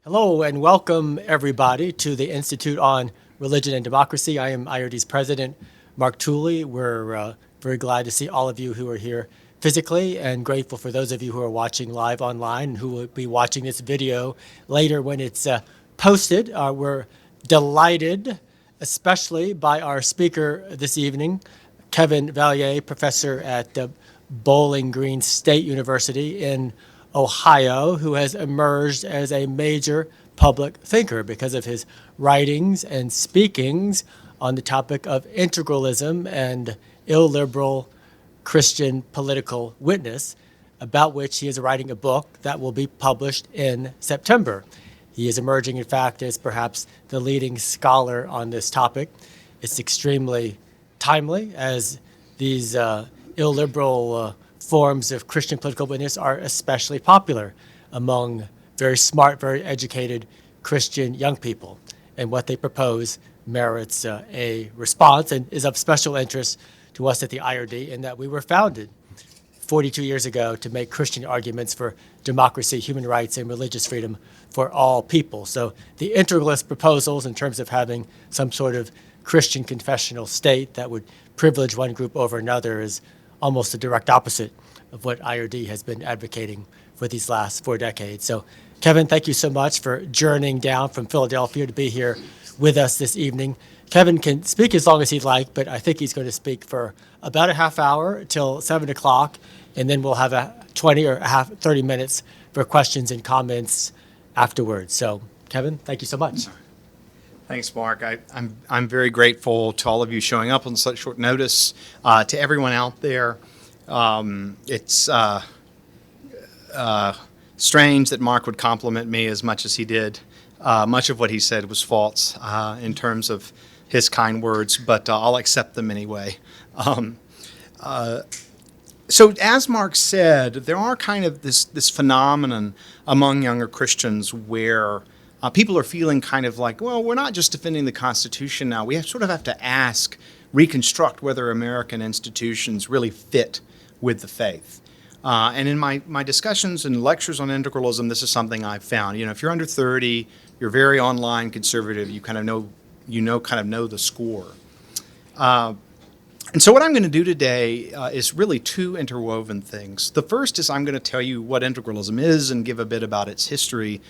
Hello and welcome everybody to the Institute on Religion and Democracy. I am IRD's president, Mark Tooley. We're very glad to see all of you who are here physically and grateful for those of you who are watching live online and who will be watching this video later when it's posted. We're delighted, especially by our speaker this evening, Kevin Vallier, professor at Bowling Green State University in Ohio, who has emerged as a major public thinker because of his writings and speakings on the topic of integralism and illiberal Christian political witness, about which he is writing a book that will be published in September. He is emerging, in fact, as perhaps the leading scholar on this topic. It's extremely timely, as these illiberal forms of Christian political witness are especially popular among very smart, very educated Christian young people. And what they propose merits a response and is of special interest to us at the IRD in that we were founded 42 years ago to make Christian arguments for democracy, human rights, and religious freedom for all people. So the integralist proposals in terms of having some sort of Christian confessional state that would privilege one group over another is almost the direct opposite of what IRD has been advocating for these last 4 decades. So, Kevin, thank you so much for journeying down from Philadelphia to be here with us this evening. Kevin can speak as long as he'd like, but I think he's going to speak for about a half hour till 7 o'clock, and then we'll have a 20 or 30 minutes for questions and comments afterwards. So, Kevin, thank you so much. Thanks, Mark. I'm very grateful to all of you showing up on such short notice. To everyone out there, it's strange that Mark would compliment me as much as he did. Much of what he said was false in terms of his kind words, but I'll accept them anyway. So as Mark said, there are kind of this phenomenon among younger Christians where people are feeling kind of like, well, we're not just defending the Constitution now. We sort of have to reconstruct whether American institutions really fit with the faith. And in my discussions and lectures on integralism, this is something I've found. You know, if you're under 30, you're very online conservative, you kind of know the score. And so what I'm going to do today is really two interwoven things. The first is I'm going to tell you what integralism is and give a bit about its history.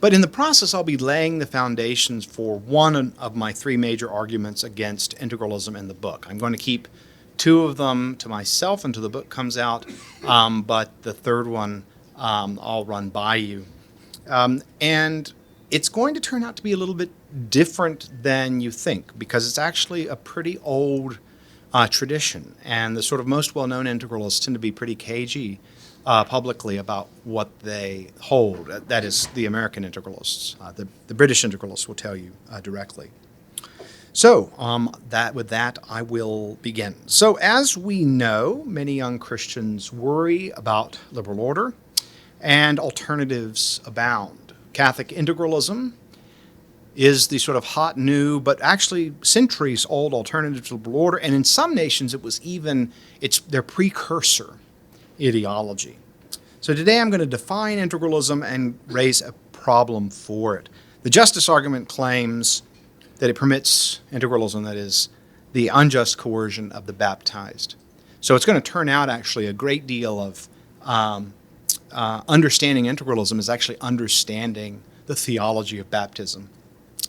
But in the process, I'll be laying the foundations for one of my three major arguments against integralism in the book. I'm going to keep two of them to myself until the book comes out, but the third one I'll run by you. And it's going to turn out to be a little bit different than you think, because it's actually a pretty old tradition, and the sort of most well-known integralists tend to be pretty cagey publicly about what they hold. That is, the American integralists. The British integralists will tell you directly. So with that, I will begin. So as we know, many young Christians worry about liberal order, and alternatives abound. Catholic integralism is the sort of hot new, but actually centuries-old alternative to liberal order, and in some nations it's their precursor ideology. So today I'm going to define integralism and raise a problem for it. The justice argument claims that it permits integralism, that is, the unjust coercion of the baptized. So it's going to turn out actually a great deal of understanding integralism is actually understanding the theology of baptism.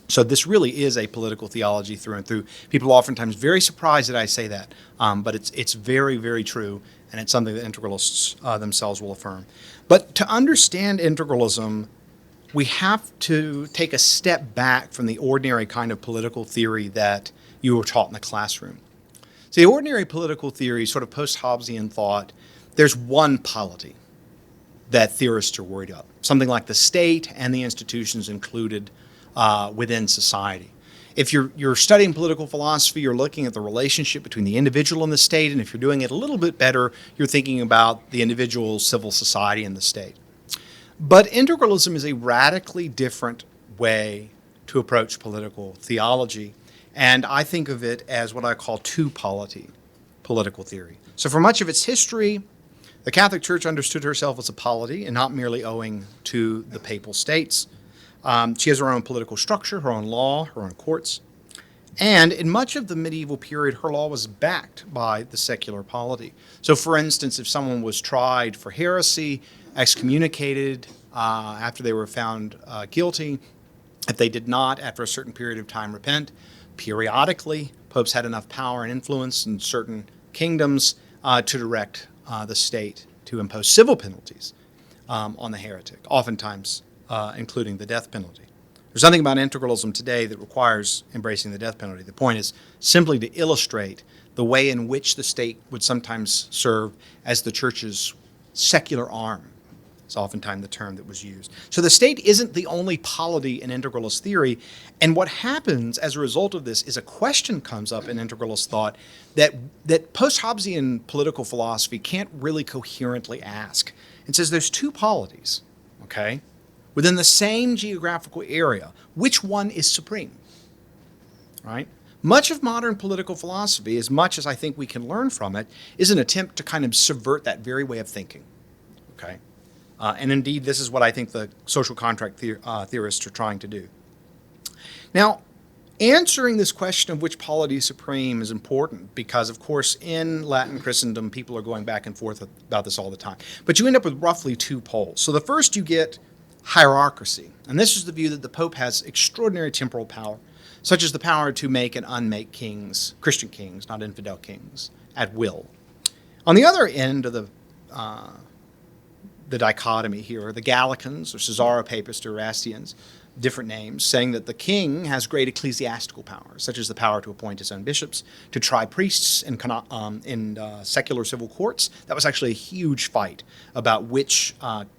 So this really is a political theology through and through. People are oftentimes very surprised that I say that, but it's very, very true, and it's something that integralists themselves will affirm. But to understand integralism, we have to take a step back from the ordinary kind of political theory that you were taught in the classroom. So the ordinary political theory, sort of post-Hobbesian thought, there's one polity that theorists are worried about, something like the state and the institutions included within society. If you're studying political philosophy, you're looking at the relationship between the individual and the state, and if you're doing it a little bit better, you're thinking about the individual, civil society, and the state. But integralism is a radically different way to approach political theology, and I think of it as what I call two-polity political theory. So for much of its history, the Catholic Church understood herself as a polity and not merely owing to the papal states. She has her own political structure, her own law, her own courts. And in much of the medieval period, her law was backed by the secular polity. So, for instance, if someone was tried for heresy, excommunicated after they were found guilty, if they did not, after a certain period of time, repent, periodically, popes had enough power and influence in certain kingdoms to direct the state to impose civil penalties on the heretic, oftentimes including the death penalty. There's nothing about integralism today that requires embracing the death penalty. The point is simply to illustrate the way in which the state would sometimes serve as the church's secular arm. It's oftentimes the term that was used. So the state isn't the only polity in integralist theory, and what happens as a result of this is a question comes up in integralist thought that post-Hobbesian political philosophy can't really coherently ask. It says there's two polities, okay, within the same geographical area. Which one is supreme? Right? Much of modern political philosophy, as much as I think we can learn from it, is an attempt to kind of subvert that very way of thinking. Okay? And indeed, this is what I think the social contract theorists are trying to do. Now, answering this question of which polity is supreme is important because, of course, in Latin Christendom, people are going back and forth about this all the time. But you end up with roughly two poles. So the first, you get hierarchy. And this is the view that the Pope has extraordinary temporal power, such as the power to make and unmake kings, Christian kings, not infidel kings, at will. On the other end of the dichotomy here are the Gallicans, or Caesaropapists, or Erastians, different names, saying that the king has great ecclesiastical powers, such as the power to appoint his own bishops, to try priests in secular civil courts. That was actually a huge fight about which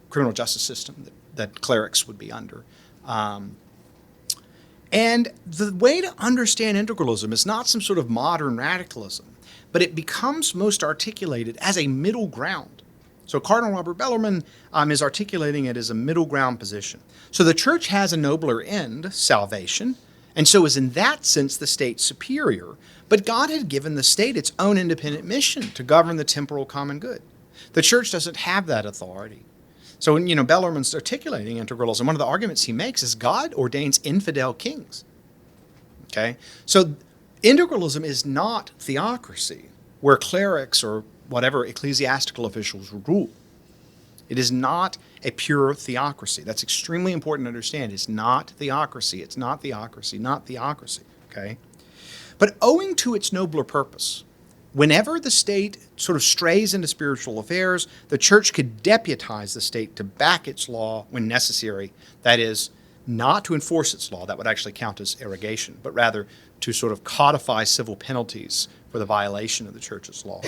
criminal justice system that clerics would be under. And the way to understand integralism is not some sort of modern radicalism, but it becomes most articulated as a middle ground. So Cardinal Robert Bellarmine is articulating it as a middle ground position. So the church has a nobler end, salvation, and so is in that sense the state superior, but God had given the state its own independent mission to govern the temporal common good. The church doesn't have that authority. So when, Bellarmine's articulating integralism, one of the arguments he makes is God ordains infidel kings. Okay? So integralism is not theocracy, where clerics or whatever ecclesiastical officials rule. It is not a pure theocracy. That's extremely important to understand. It's not theocracy. It's not theocracy, not theocracy. Okay? But owing to its nobler purpose, whenever the state sort of strays into spiritual affairs, the church could deputize the state to back its law when necessary. That is, not to enforce its law. That would actually count as irrigation, but rather to sort of codify civil penalties for the violation of the church's law.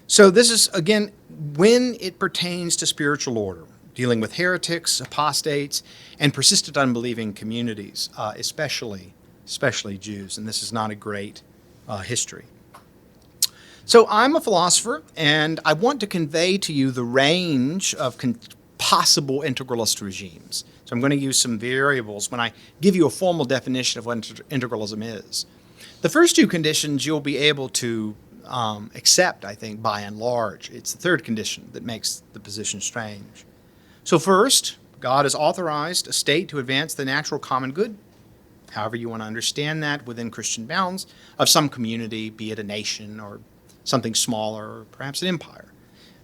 So this is, again, when it pertains to spiritual order, dealing with heretics, apostates, and persistent unbelieving communities, especially Jews. And this is not a great history. So I'm a philosopher, and I want to convey to you the range of possible integralist regimes. So I'm going to use some variables when I give you a formal definition of what integralism is. The first two conditions you'll be able to accept, I think, by and large. It's the third condition that makes the position strange. So first, God has authorized a state to advance the natural common good, however you want to understand that within Christian bounds, of some community, be it a nation or something smaller, or perhaps an empire.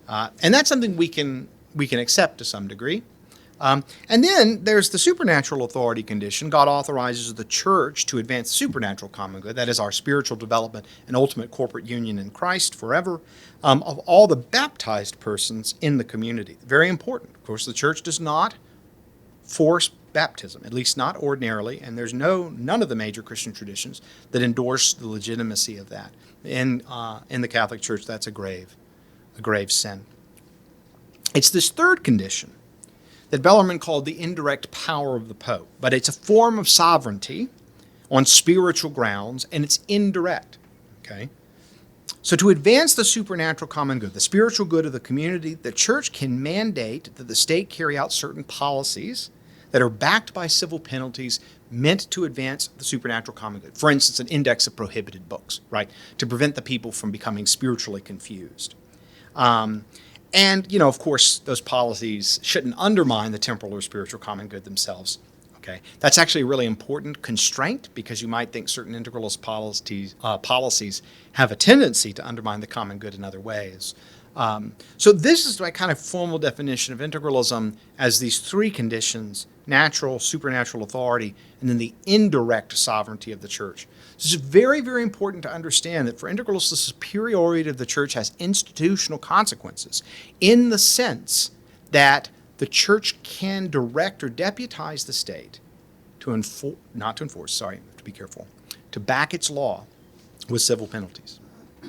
And that's something we can accept to some degree. And then there's the supernatural authority condition. God authorizes the church to advance supernatural common good, that is our spiritual development and ultimate corporate union in Christ forever, of all the baptized persons in the community. Very important. Of course, the church does not force baptism, at least not ordinarily, and there's none of the major Christian traditions that endorse the legitimacy of that. In the Catholic Church, that's a grave sin. It's this third condition that Bellarmine called the indirect power of the Pope, but it's a form of sovereignty on spiritual grounds, and it's indirect. Okay? So to advance the supernatural common good, the spiritual good of the community, the church can mandate that the state carry out certain policies that are backed by civil penalties meant to advance the supernatural common good. For instance, an index of prohibited books, right, to prevent the people from becoming spiritually confused. And, you know, of course, those policies shouldn't undermine the temporal or spiritual common good themselves. Okay, that's actually a really important constraint because you might think certain integralist policies have a tendency to undermine the common good in other ways. So this is my kind of formal definition of integralism as these three conditions: natural, supernatural authority, and then the indirect sovereignty of the church. So it's very, very important to understand that for integralists, the superiority of the church has institutional consequences in the sense that the church can direct or deputize the state to to back its law with civil penalties.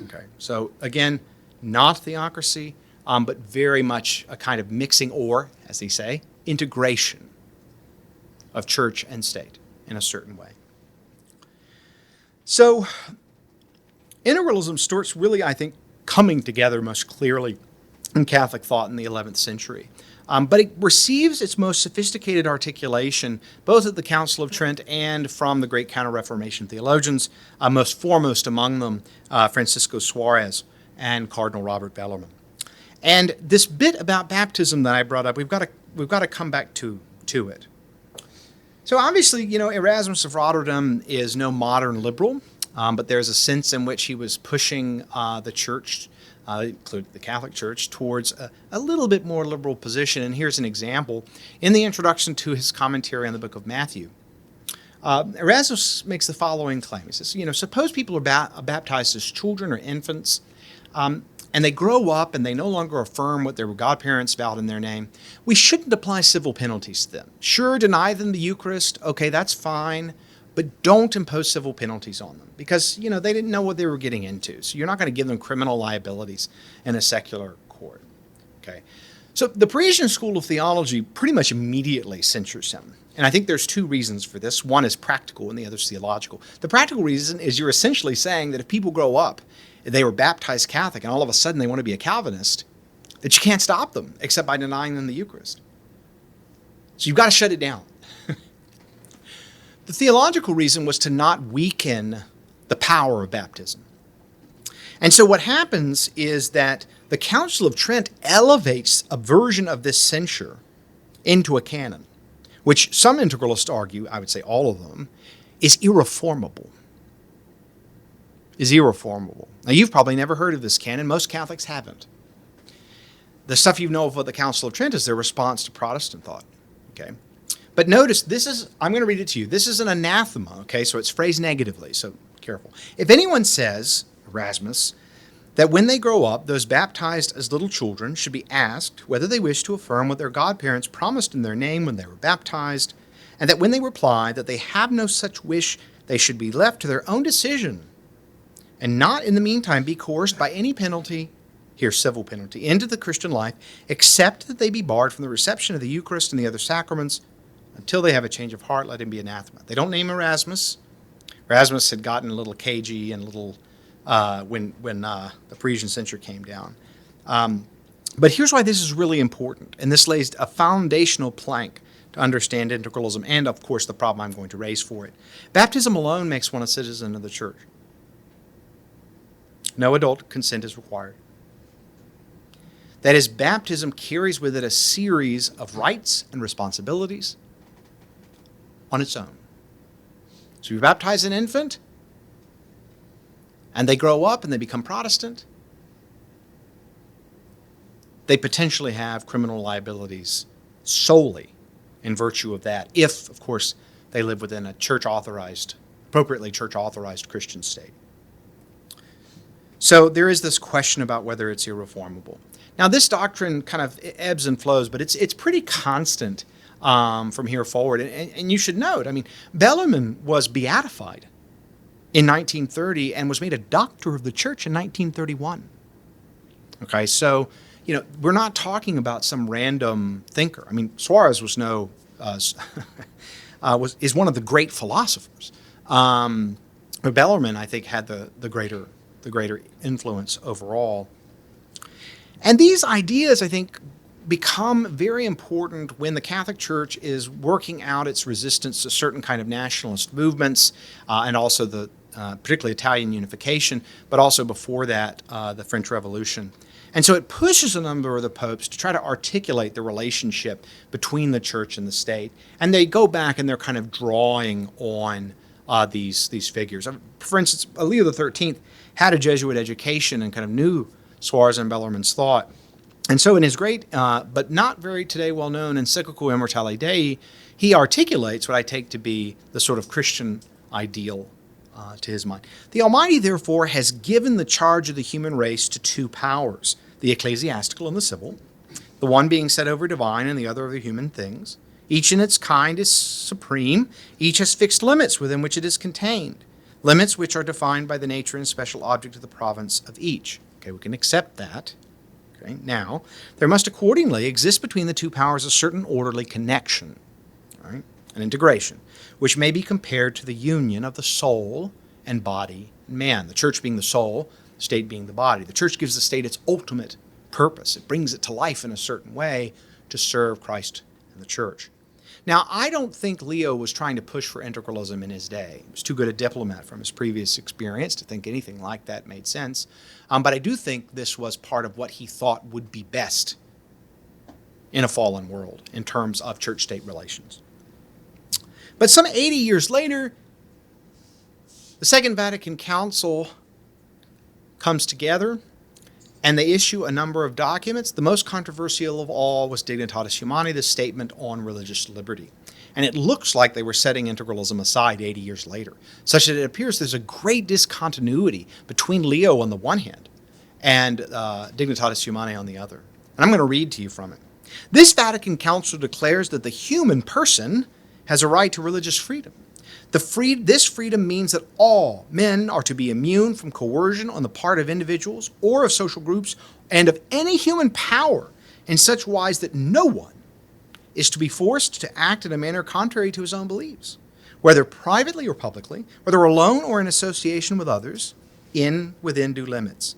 Okay, so again, not theocracy, but very much a kind of mixing, or, as they say, integration of church and state in a certain way. So integralism starts really, I think, coming together most clearly in Catholic thought in the 11th century. But it receives its most sophisticated articulation both at the Council of Trent and from the great Counter-Reformation theologians, most foremost among them Francisco Suarez and Cardinal Robert Bellarmine. And this bit about baptism that I brought up, we've got to come back to it. So obviously, you know, Erasmus of Rotterdam is no modern liberal, but there's a sense in which he was pushing the church, including the Catholic Church, towards a little bit more liberal position. And here's an example. In the introduction to his commentary on the book of Matthew, Erasmus makes the following claim. He says, you know, suppose people are baptized as children or infants, and they grow up and they no longer affirm what their godparents vowed in their name. We shouldn't apply civil penalties to them. Sure, deny them the Eucharist. Okay, that's fine. But don't impose civil penalties on them because, you know, they didn't know what they were getting into. So you're not going to give them criminal liabilities in a secular court. Okay. So the Parisian School of Theology pretty much immediately censures him. And I think there's two reasons for this. One is practical and the other is theological. The practical reason is you're essentially saying that if people grow up, they were baptized Catholic, and all of a sudden they want to be a Calvinist, that you can't stop them except by denying them the Eucharist. So you've got to shut it down. The theological reason was to not weaken the power of baptism. And so what happens is that the Council of Trent elevates a version of this censure into a canon, which some integralists argue, I would say all of them, is irreformable. Now, you've probably never heard of this canon. Most Catholics haven't. The stuff you know of the Council of Trent is their response to Protestant thought. Okay? But notice, I'm going to read it to you. This is an anathema, okay? So it's phrased negatively, so careful. If anyone says, Erasmus, that when they grow up, those baptized as little children should be asked whether they wish to affirm what their godparents promised in their name when they were baptized, and that when they reply that they have no such wish, they should be left to their own decision, and not in the meantime be coerced by any penalty, here civil penalty, into the Christian life, except that they be barred from the reception of the Eucharist and the other sacraments, until they have a change of heart, let him be anathema. They don't name Erasmus. Erasmus had gotten a little cagey and a little when the Parisian censure came down. But here's why this is really important, and this lays a foundational plank to understand integralism and, of course, the problem I'm going to raise for it. Baptism alone makes one a citizen of the church. No adult consent is required. That is, baptism carries with it a series of rights and responsibilities on its own. So you baptize an infant, and they grow up and they become Protestant. They potentially have criminal liabilities solely in virtue of that, if, of course, they live within a appropriately church-authorized Christian state. So there is this question about whether it's irreformable. Now, this doctrine kind of ebbs and flows, but it's pretty constant from here forward. And you should note, I mean, Bellarmine was beatified in 1930 and was made a doctor of the church in 1931. Okay, so, you know, we're not talking about some random thinker. I mean, Suarez was is one of the great philosophers. But Bellarmine, I think, had the greater influence overall. And these ideas, I think, become very important when the Catholic Church is working out its resistance to certain kind of nationalist movements and also the particularly Italian unification, but also before that, the French Revolution. And so it pushes a number of the popes to try to articulate the relationship between the church and the state. And they go back and they're kind of drawing on these figures. For instance, Leo XIII had a Jesuit education and kind of knew Suarez and Bellarmine's thought. And so in his great, but not very today well-known encyclical Immortale Dei, he articulates what I take to be the sort of Christian ideal to his mind. The Almighty, therefore, has given the charge of the human race to two powers, the ecclesiastical and the civil, the one being set over divine and the other over human things. Each in its kind is supreme. Each has fixed limits within which it is contained, limits which are defined by the nature and special object of the province of each. Okay, we can accept that. Okay, now, there must accordingly exist between the two powers a certain orderly connection, right, an integration, which may be compared to the union of the soul and body and man, the church being the soul, the state being the body. The church gives the state its ultimate purpose. It brings it to life in a certain way to serve Christ and the church. Now, I don't think Leo was trying to push for integralism in his day. He was too good a diplomat from his previous experience to think anything like that made sense. But I do think this was part of what he thought would be best in a fallen world in terms of church-state relations. But some 80 years later, the Second Vatican Council comes together and they issue a number of documents. The most controversial of all was Dignitatis Humanae, the statement on religious liberty. And it looks like they were setting integralism aside 80 years later, such that it appears there's a great discontinuity between Leo on the one hand and Dignitatis Humanae on the other. And I'm going to read to you from it. This Vatican Council declares that the human person has a right to religious freedom. This freedom means that all men are to be immune from coercion on the part of individuals or of social groups and of any human power in such wise that no one is to be forced to act in a manner contrary to his own beliefs, whether privately or publicly, whether alone or in association with others, within due limits.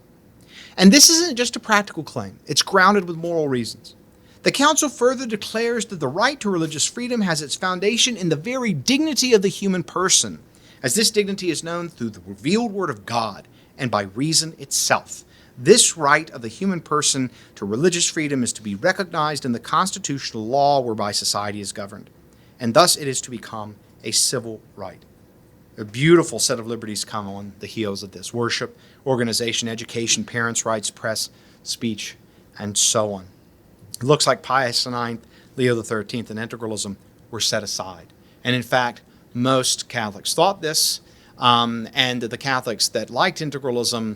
And this isn't just a practical claim. It's grounded with moral reasons. The Council further declares that the right to religious freedom has its foundation in the very dignity of the human person, as this dignity is known through the revealed Word of God and by reason itself. This right of the human person to religious freedom is to be recognized in the constitutional law whereby society is governed, and thus it is to become a civil right. A beautiful set of liberties come on the heels of this: worship, organization, education, parents' rights, press, speech, and so on. It looks like Pius IX, Leo XIII, and integralism were set aside. And in fact, most Catholics thought this, and the Catholics that liked integralism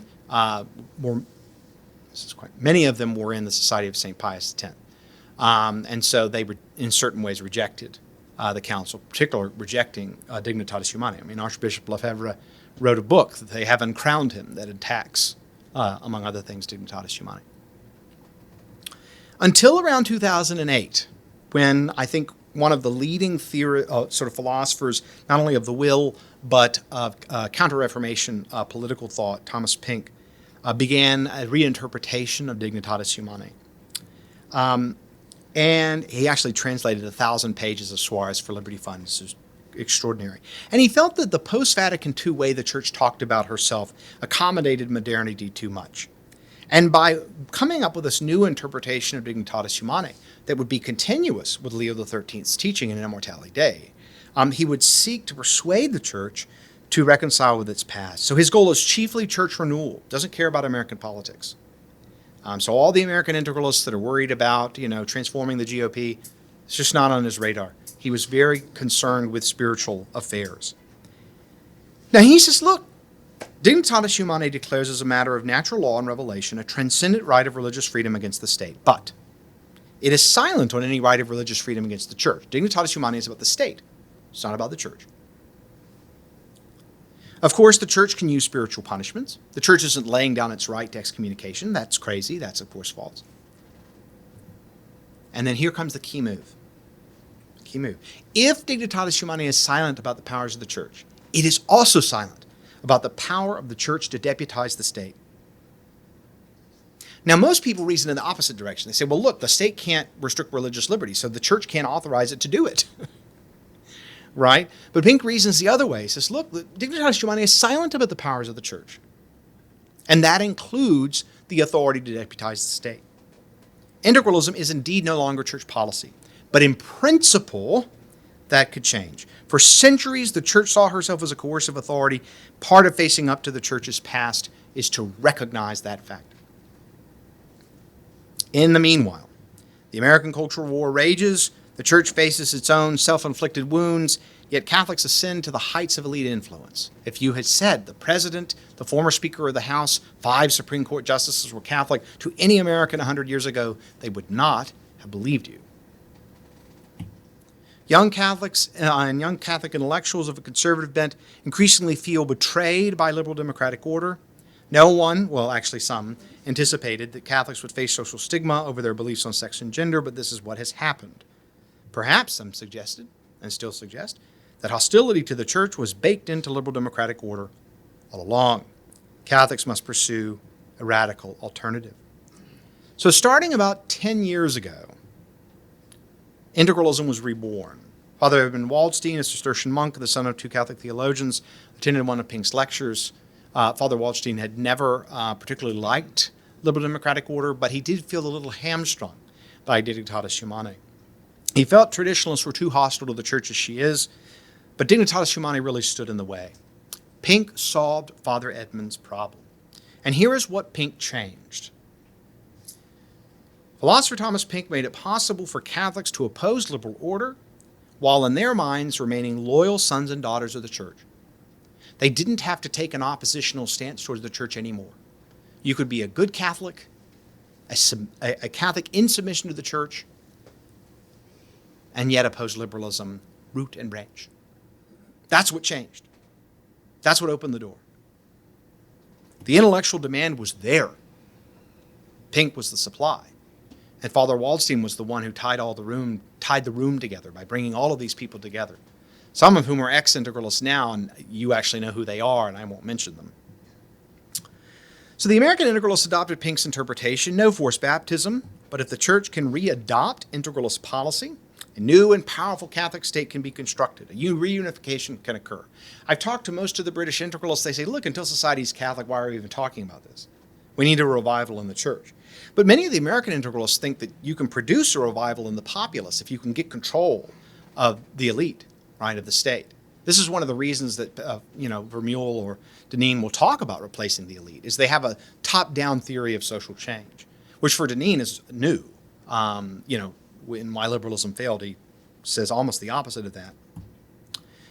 many of them were in the Society of St. Pius X. And so they, in certain ways, rejected the council, particularly rejecting Dignitatis Humanae. I mean, Archbishop Lefebvre wrote a book that they have uncrowned him that attacks, among other things, Dignitatis Humanae. Until around 2008, when I think one of the leading philosophers, not only of the will, but of Counter-Reformation political thought, Thomas Pink, began a reinterpretation of Dignitatis Humanae. And he actually translated 1,000 pages of Suarez for Liberty Fund. This is extraordinary. And he felt that the post-Vatican II way the Church talked about herself accommodated modernity too much. And by coming up with this new interpretation of Dignitatis Humanae that would be continuous with Leo XIII's teaching in Immortale Dei, he would seek to persuade the Church to reconcile with its past. So his goal is chiefly church renewal, doesn't care about American politics. So all the American integralists that are worried about, transforming the GOP, it's just not on his radar. He was very concerned with spiritual affairs. Now he says, look, Dignitatis Humanae declares as a matter of natural law and revelation a transcendent right of religious freedom against the state, but it is silent on any right of religious freedom against the church. Dignitatis Humanae is about the state. It's not about the church. Of course, the church can use spiritual punishments. The church isn't laying down its right to excommunication. That's crazy. That's, of course, false. And then here comes the key move. If Dignitatis Humanae is silent about the powers of the church, it is also silent about the power of the church to deputize the state. Now, most people reason in the opposite direction. They say, well, look, the state can't restrict religious liberty, so the church can't authorize it to do it. right? But Pink reasons the other way. He says, look, the Dignitatis Humanae is silent about the powers of the church. And that includes the authority to deputize the state. Integralism is indeed no longer church policy. But in principle, that could change. For centuries, the church saw herself as a coercive authority. Part of facing up to the church's past is to recognize that fact. In the meanwhile, the American Cultural War rages, the church faces its own self-inflicted wounds, yet Catholics ascend to the heights of elite influence. If you had said the president, the former Speaker of the House, 5 Supreme Court justices were Catholic to any American 100 years ago, they would not have believed you. Young Catholics and young Catholic intellectuals of a conservative bent increasingly feel betrayed by liberal democratic order. No one, well, actually some, anticipated that Catholics would face social stigma over their beliefs on sex and gender, but this is what has happened. Perhaps some suggested, and still suggest, that hostility to the church was baked into liberal democratic order all along. Catholics must pursue a radical alternative. So starting about 10 years ago, Integralism was reborn. Father Edmund Waldstein, a Cistercian monk, the son of 2 Catholic theologians, attended one of Pink's lectures. Father Waldstein had never particularly liked liberal democratic order, but he did feel a little hamstrung by Dignitatis Humanae. He felt traditionalists were too hostile to the church as she is, but Dignitatis Humanae really stood in the way. Pink solved Father Edmund's problem. And here is what Pink changed. Philosopher Thomas Pink made it possible for Catholics to oppose liberal order while in their minds remaining loyal sons and daughters of the church. They didn't have to take an oppositional stance towards the church anymore. You could be a good Catholic, a Catholic in submission to the church, and yet oppose liberalism root and branch. That's what changed. That's what opened the door. The intellectual demand was there. Pink was the supply. And Father Waldstein was the one who tied the room together by bringing all of these people together. Some of whom are ex-integralists now, and you actually know who they are, and I won't mention them. So the American integralists adopted Pink's interpretation, no forced baptism, but if the church can re-adopt integralist policy, a new and powerful Catholic state can be constructed. A reunification can occur. I've talked to most of the British integralists. They say, look, until society's Catholic, why are we even talking about this? We need a revival in the church. But many of the American integralists think that you can produce a revival in the populace if you can get control of the elite, right, of the state. This is one of the reasons that, Vermeulen or Deneen will talk about replacing the elite, is they have a top-down theory of social change, which for Deneen is new. When Why Liberalism Failed, he says almost the opposite of that.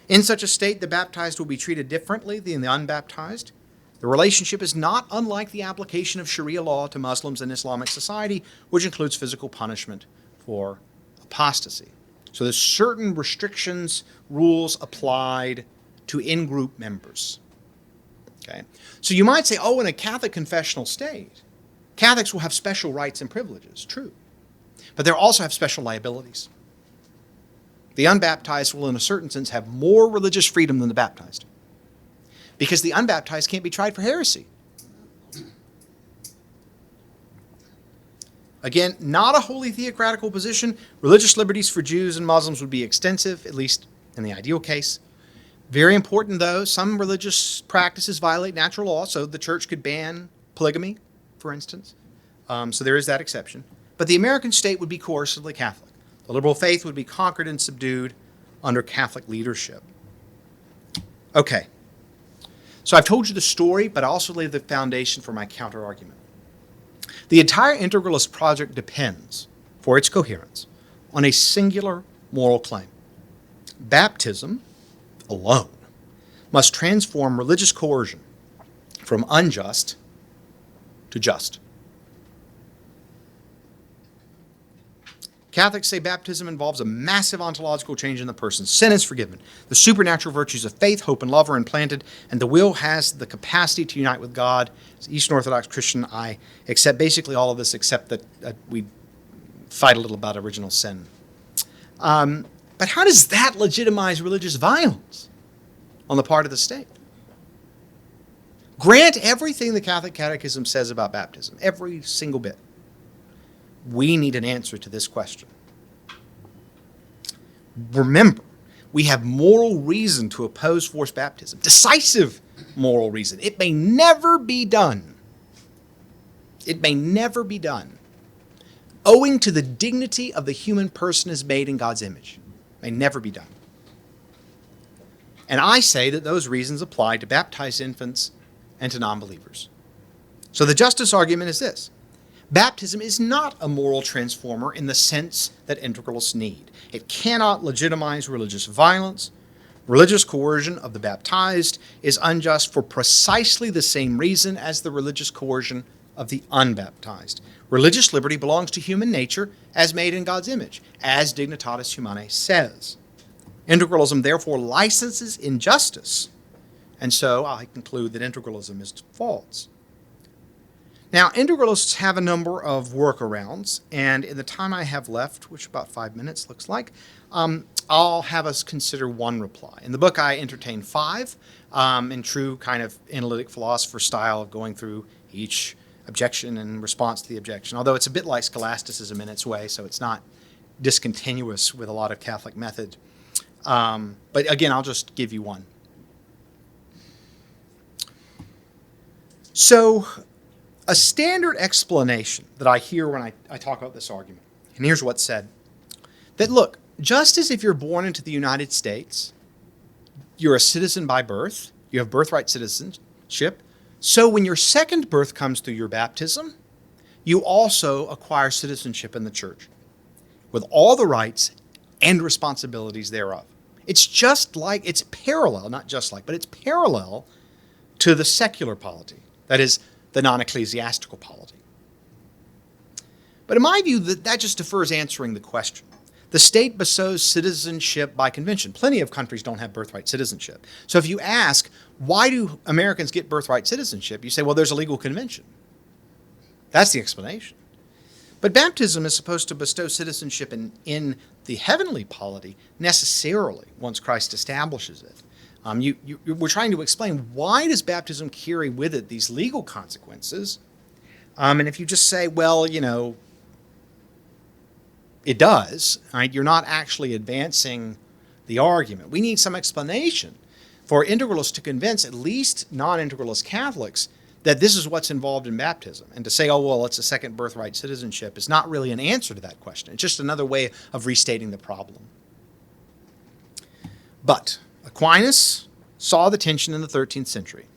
In such a state, the baptized will be treated differently than the unbaptized. The relationship is not unlike the application of Sharia law to Muslims in Islamic society, which includes physical punishment for apostasy. So there's certain restrictions, rules applied to in-group members. Okay? So you might say, in a Catholic confessional state, Catholics will have special rights and privileges. True. But they'll also have special liabilities. The unbaptized will, in a certain sense, have more religious freedom than the baptized, because the unbaptized can't be tried for heresy. Again, not a wholly theocratical position. Religious liberties for Jews and Muslims would be extensive, at least in the ideal case. Very important, though, some religious practices violate natural law, so the church could ban polygamy, for instance. So there is that exception. But the American state would be coercively Catholic. The liberal faith would be conquered and subdued under Catholic leadership. Okay. So I've told you the story, but I also laid the foundation for my counter-argument. The entire integralist project depends, for its coherence, on a singular moral claim. Baptism alone must transform religious coercion from unjust to just. Catholics say baptism involves a massive ontological change in the person. Sin is forgiven. The supernatural virtues of faith, hope, and love are implanted, and the will has the capacity to unite with God. As an Eastern Orthodox Christian, I accept basically all of this, except that we fight a little about original sin. But how does that legitimize religious violence on the part of the state? Grant everything the Catholic Catechism says about baptism, every single bit. We need an answer to this question. Remember, We have moral reason to oppose forced baptism. Decisive moral reason. It may never be done. It may never be done. Owing to the dignity of the human person is made in God's image. It may never be done. And I say that those reasons apply to baptized infants and to non-believers. So the justice argument is this. Baptism is not a moral transformer in the sense that integralists need. It cannot legitimize religious violence. Religious coercion of the baptized is unjust for precisely the same reason as the religious coercion of the unbaptized. Religious liberty belongs to human nature as made in God's image, as Dignitatis Humanae says. Integralism therefore licenses injustice, and so I conclude that integralism is false. Now, integralists have a number of workarounds, and in the time I have left, which about 5 minutes looks like, I'll have us consider one reply. In the book, I entertain 5 in true kind of analytic philosopher style of going through each objection and response to the objection, although it's a bit like scholasticism in its way, so it's not discontinuous with a lot of Catholic method. But again, I'll just give you one. So, a standard explanation that I hear when I talk about this argument, and here's what's said, that look, just as if you're born into the United States, you're a citizen by birth, you have birthright citizenship, so when your second birth comes through your baptism, you also acquire citizenship in the church, with all the rights and responsibilities thereof. It's just like, it's parallel, not just like, but it's parallel to the secular polity, that is, the non-ecclesiastical polity. But in my view, that just defers answering the question. The state bestows citizenship by convention. Plenty of countries don't have birthright citizenship. So if you ask, why do Americans get birthright citizenship? You say, well, there's a legal convention. That's the explanation. But baptism is supposed to bestow citizenship in the heavenly polity necessarily once Christ establishes it. We're trying to explain, why does baptism carry with it these legal consequences? And if you just say, well, it does, right? You're not actually advancing the argument. We need some explanation for integralists to convince at least non-integralist Catholics that this is what's involved in baptism. And to say, oh, well, it's a second birthright citizenship is not really an answer to that question. It's just another way of restating the problem. But Aquinas saw the tension in the 13th century.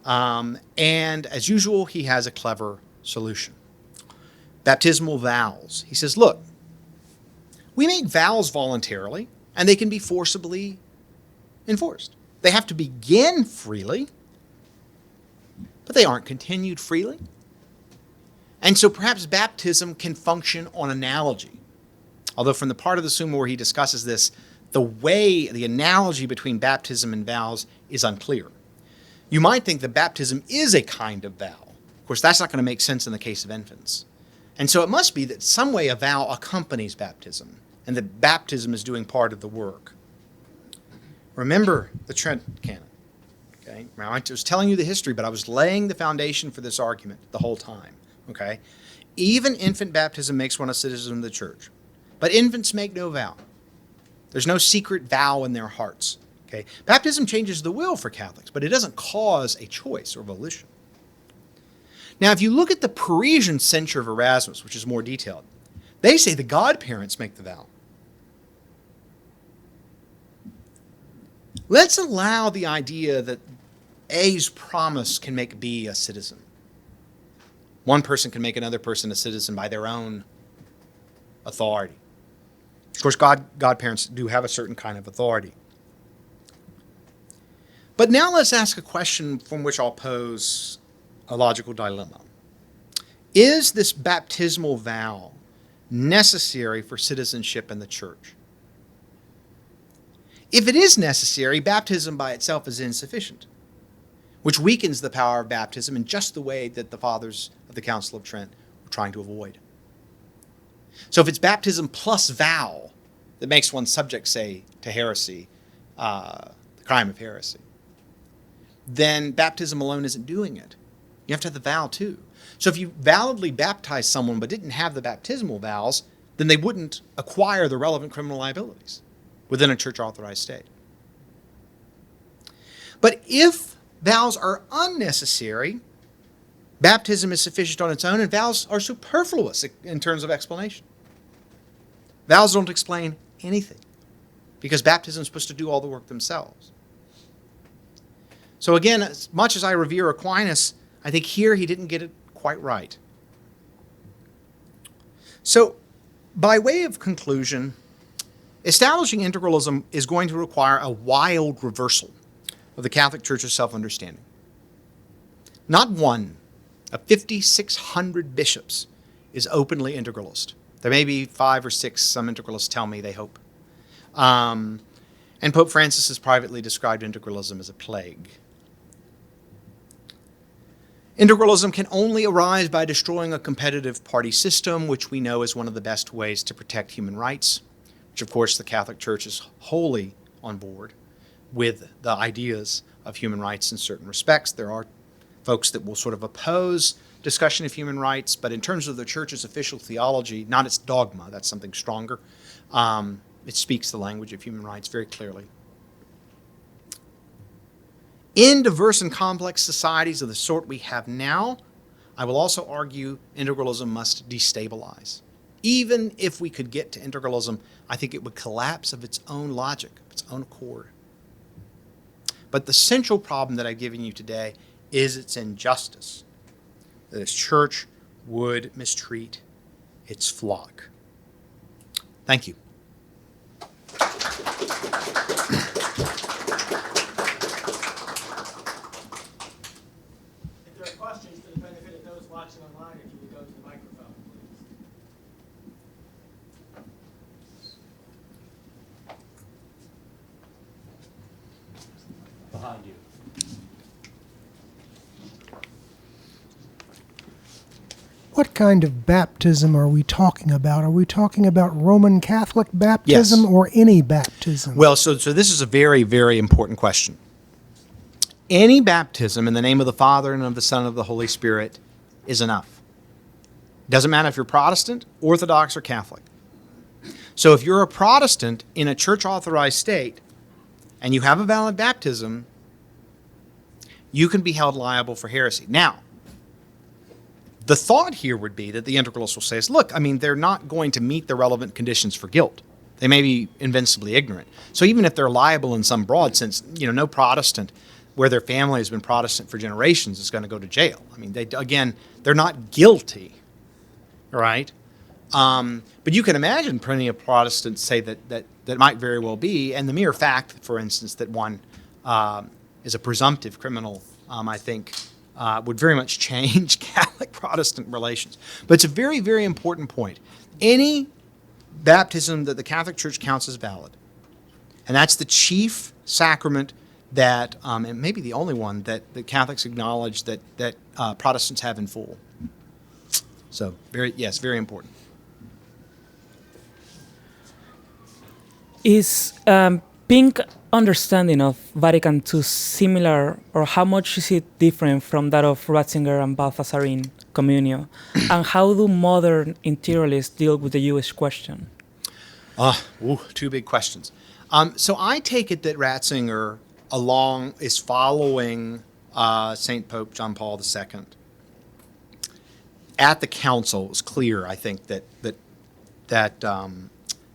And as usual, he has a clever solution. Baptismal vows. He says, look, we make vows voluntarily, and they can be forcibly enforced. They have to begin freely, but they aren't continued freely. And so perhaps baptism can function on analogy. Although from the part of the Summa where he discusses this, the analogy between baptism and vows is unclear. You might think that baptism is a kind of vow. Of course, that's not going to make sense in the case of infants. And so it must be that some way a vow accompanies baptism, and that baptism is doing part of the work. Remember the Trent Canon. Okay? Now, I was telling you the history, but I was laying the foundation for this argument the whole time. Okay? Even infant baptism makes one a citizen of the church. But infants make no vow. There's no secret vow in their hearts. Okay? Baptism changes the will for Catholics, but it doesn't cause a choice or volition. Now, if you look at the Parisian censure of Erasmus, which is more detailed, they say the godparents make the vow. Let's allow the idea that A's promise can make B a citizen. One person can make another person a citizen by their own authority. Of course, godparents do have a certain kind of authority. But now let's ask a question from which I'll pose a logical dilemma. Is this baptismal vow necessary for citizenship in the church? If it is necessary, baptism by itself is insufficient, which weakens the power of baptism in just the way that the fathers of the Council of Trent were trying to avoid. So if it's baptism plus vow that makes one subject, say, to heresy, the crime of heresy, then baptism alone isn't doing it. You have to have the vow too. So if you validly baptized someone but didn't have the baptismal vows, then they wouldn't acquire the relevant criminal liabilities. within a church-authorized state. But if vows are unnecessary, baptism is sufficient on its own, and vows are superfluous in terms of explanation. Vows don't explain anything, because baptism is supposed to do all the work themselves. So again, as much as I revere Aquinas, I think here he didn't get it quite right. So, by way of conclusion, establishing integralism is going to require a wild reversal of the Catholic Church's self-understanding. Not one of 5,600 bishops is openly integralist. There may be 5 or 6, some integralists tell me they hope. And Pope Francis has privately described integralism as a plague. Integralism can only arise by destroying a competitive party system, which we know is one of the best ways to protect human rights, which of course the Catholic Church is wholly on board with the ideas of human rights in certain respects. There are folks that will sort of oppose discussion of human rights, but in terms of the Church's official theology, not its dogma, that's something stronger, it speaks the language of human rights very clearly. In diverse and complex societies of the sort we have now, I will also argue integralism must destabilize. Even if we could get to integralism, I think it would collapse of its own logic, of its own accord. But the central problem that I've given you today is its injustice, that its church would mistreat its flock. Thank you. If there are questions for the benefit of those watching online, if you would go to the microphone, please. Behind you. What kind of baptism are we talking about? Are we talking about Roman Catholic baptism Yes. or any baptism? Well, so this is a very, very important question. Any baptism in the name of the Father and of the Son and of the Holy Spirit is enough. Doesn't matter if you're Protestant, Orthodox, or Catholic. So if you're a Protestant in a church-authorized state and you have a valid baptism, you can be held liable for heresy. Now, the thought here would be that the integralists will say is, look, I mean, they're not going to meet the relevant conditions for guilt. They may be invincibly ignorant. So even if they're liable in some broad sense, no Protestant where their family has been Protestant for generations is going to go to jail. I mean, they're not guilty, right? But you can imagine plenty of Protestants say that might very well be, and the mere fact, for instance, that one is a presumptive criminal, I think, would very much change Catholic-Protestant relations. But it's a very, very important point. Any baptism that the Catholic Church counts as valid, and that's the chief sacrament that, and maybe the only one that Catholics acknowledge that Protestants have in full. So, very important. Is Pink understanding of Vatican II similar, or how much is it different from that of Ratzinger and Balthasarine Communio? And how do modern integralists deal with the Jewish question? Two big questions. So I take it that Ratzinger is following St. Pope John Paul II. At the council, it was clear, I think, that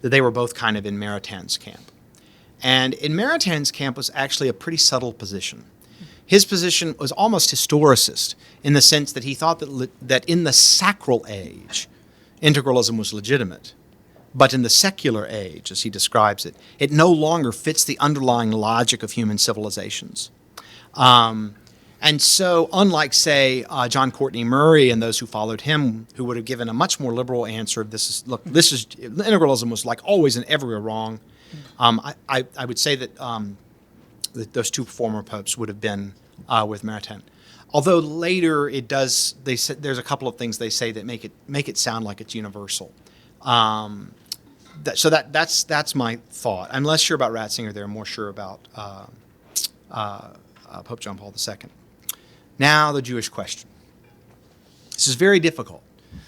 they were both kind of in Maritain camp. And in Maritain's camp was actually a pretty subtle position. His position was almost historicist in the sense that he thought that in the sacral age, integralism was legitimate. But in the secular age, as he describes it, it no longer fits the underlying logic of human civilizations. And so, unlike, say, John Courtney Murray and those who followed him, who would have given a much more liberal answer, integralism was like always and everywhere wrong. I would say that those two former popes would have been with Maritain. Although later there's a couple of things they say that make it sound like it's universal. That's my thought. I'm less sure about Ratzinger there. I'm more sure about Pope John Paul II. Now the Jewish question. This is very difficult.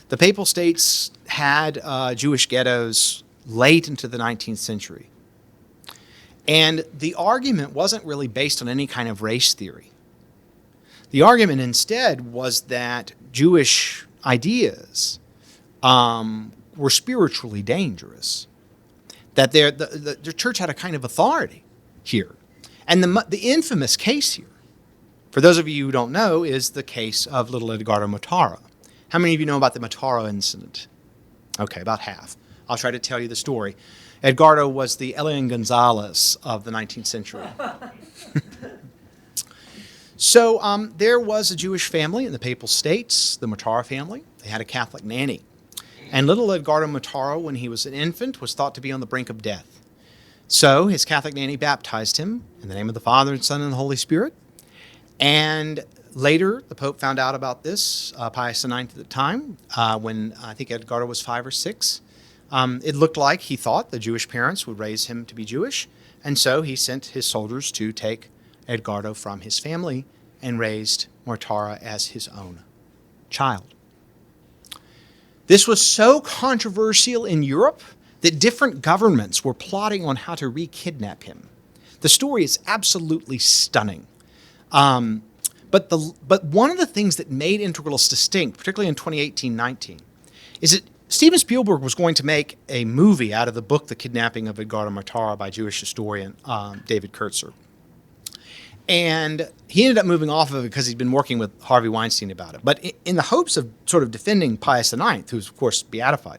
The Papal States had Jewish ghettos late into the 19th century. And the argument wasn't really based on any kind of race theory. The argument instead was that Jewish ideas were spiritually dangerous, that the church had a kind of authority here. And the infamous case here, for those of you who don't know, is the case of little Edgardo Motaro. How many of you know about the Motaro incident? Okay, about half. I'll try to tell you the story. Edgardo was the Elian Gonzalez of the 19th century. So there was a Jewish family in the Papal States, the Motaro family. They had a Catholic nanny. And little Edgardo Motaro, when he was an infant, was thought to be on the brink of death. So his Catholic nanny baptized him in the name of the Father and Son and the Holy Spirit. And later, the Pope found out about this, Pius IX at the time, when I think Edgardo was 5 or 6. It looked like he thought the Jewish parents would raise him to be Jewish, and so he sent his soldiers to take Edgardo from his family and raised Mortara as his own child. This was so controversial in Europe that different governments were plotting on how to re-kidnap him. The story is absolutely stunning. But one of the things that made Integralists distinct, particularly in 2018-19, is that Steven Spielberg was going to make a movie out of the book The Kidnapping of Edgardo Mortara by Jewish historian David Kurtzer. And he ended up moving off of it because he'd been working with Harvey Weinstein about it. But in the hopes of sort of defending Pius IX, who's, of course, beatified,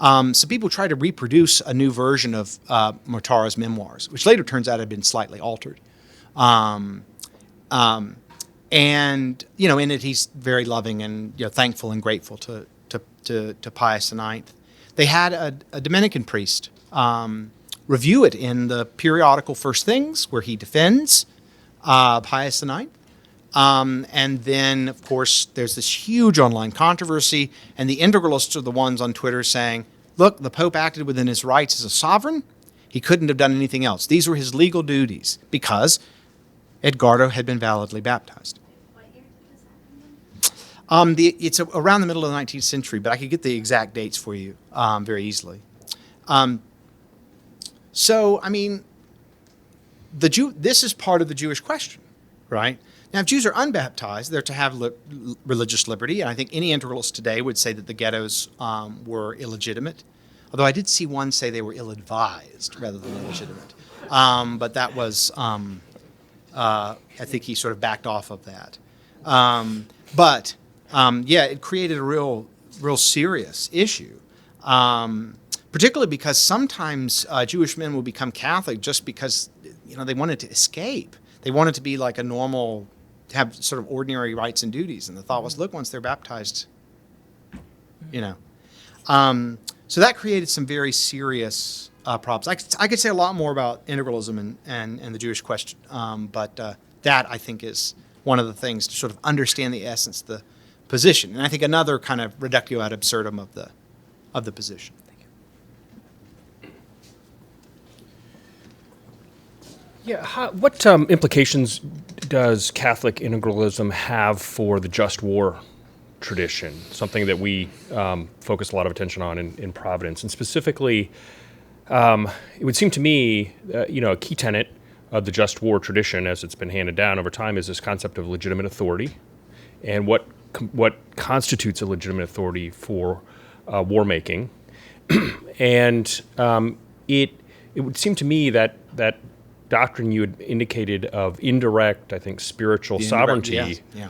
some people tried to reproduce a new version of Mortara's memoirs, which later turns out had been slightly altered. And, you know, in it, he's very loving and thankful and grateful to Pius IX. They had a Dominican priest review it in the periodical First Things, where he defends Pius IX. And then, of course, there's this huge online controversy, and the Integralists are the ones on Twitter saying, look, the Pope acted within his rights as a sovereign. He couldn't have done anything else. These were his legal duties because Edgardo had been validly baptized. What year did this happen? It's around the middle of the 19th century, but I could get the exact dates for you very easily. So, I mean, this is part of the Jewish question, right? Now, if Jews are unbaptized, they're to have religious liberty, and I think any integralist today would say that the ghettos were illegitimate, although I did see one say they were ill-advised rather than illegitimate. But that was, I think he sort of backed off of that. But it created a real serious issue, particularly because sometimes Jewish men will become Catholic just because they wanted to escape. They wanted to be like a normal, to have sort of ordinary rights and duties. And the thought was, look, once they're baptized, So that created some very serious problems. I could say a lot more about integralism and the Jewish question, but that, I think, is one of the things to sort of understand the essence of the position. And I think another kind of reductio ad absurdum of the position. Yeah, what implications does Catholic integralism have for the just war tradition, something that we focus a lot of attention on in Providence? And specifically, it would seem to me, a key tenet of the just war tradition, as it's been handed down over time, is this concept of legitimate authority, and what constitutes a legitimate authority for war making. And it would seem to me that doctrine you had indicated of indirect, I think, spiritual sovereignty yes. Yeah.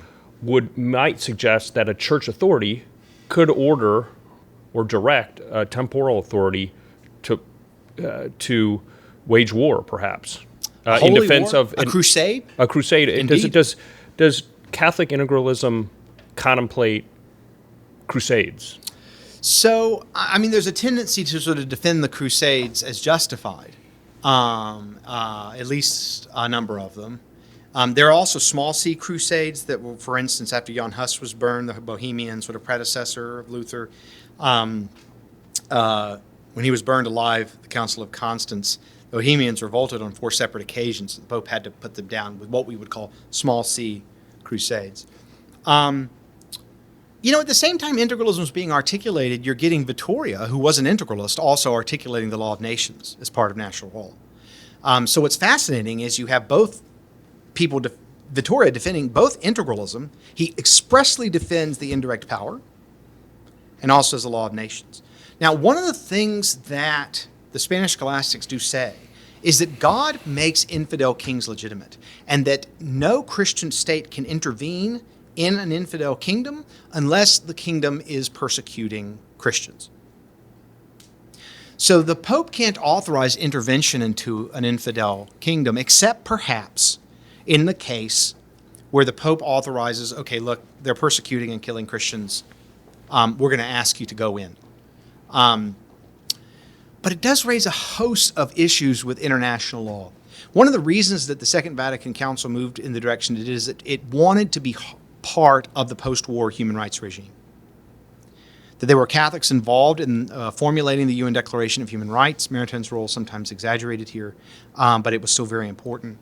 might suggest that a church authority could order or direct a temporal authority to wage war, perhaps, in defense war? of a crusade. A crusade. Indeed. Does Catholic integralism contemplate crusades? So, I mean, there's a tendency to sort of defend the Crusades as justified, at least a number of them. There are also small C crusades that were, for instance, after Jan Hus was burned, the Bohemian sort of predecessor of Luther, when he was burned alive, the Council of Constance, the Bohemians revolted on 4 separate occasions. The Pope had to put them down with what we would call small C crusades. At the same time integralism is being articulated, you're getting Vittoria, who was an integralist, also articulating the law of nations as part of national law. So what's fascinating is you have both people, Vittoria defending both integralism. He expressly defends the indirect power and also as the law of nations. Now, one of the things that the Spanish scholastics do say is that God makes infidel kings legitimate, and that no Christian state can intervene in an infidel kingdom unless the kingdom is persecuting Christians. So the Pope can't authorize intervention into an infidel kingdom, except perhaps in the case where the Pope authorizes, okay, look, they're persecuting and killing Christians. We're going to ask you to go in. But it does raise a host of issues with international law. One of the reasons that the Second Vatican Council moved in the direction it did is that it wanted to be part of the post-war human rights regime. That there were Catholics involved in formulating the UN Declaration of Human Rights. Maritain's role sometimes exaggerated here, but it was still very important.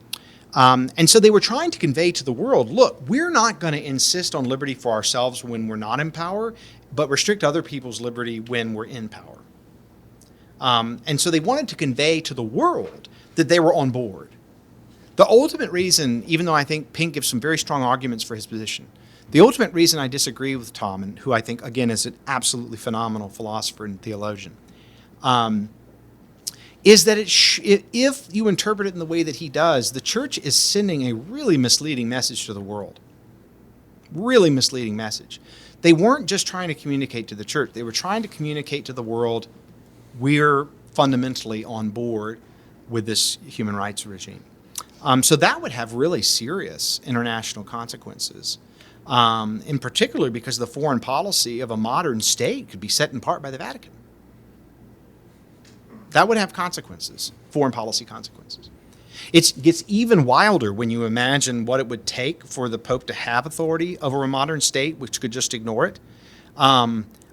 And so they were trying to convey to the world, look, we're not going to insist on liberty for ourselves when we're not in power, but restrict other people's liberty when we're in power. And so they wanted to convey to the world that they were on board. The ultimate reason, even though I think Pink gives some very strong arguments for his position, the ultimate reason I disagree with Tom, and who I think, again, is an absolutely phenomenal philosopher and theologian, is that if you interpret it in the way that he does, the church is sending a really misleading message to the world. Really misleading message. They weren't just trying to communicate to the church. They were trying to communicate to the world, we're fundamentally on board with this human rights regime. So that would have really serious international consequences, in particular because the foreign policy of a modern state could be set in part by the Vatican. That would have consequences, foreign policy consequences. It gets even wilder when you imagine what it would take for the Pope to have authority over a modern state, which could just ignore it.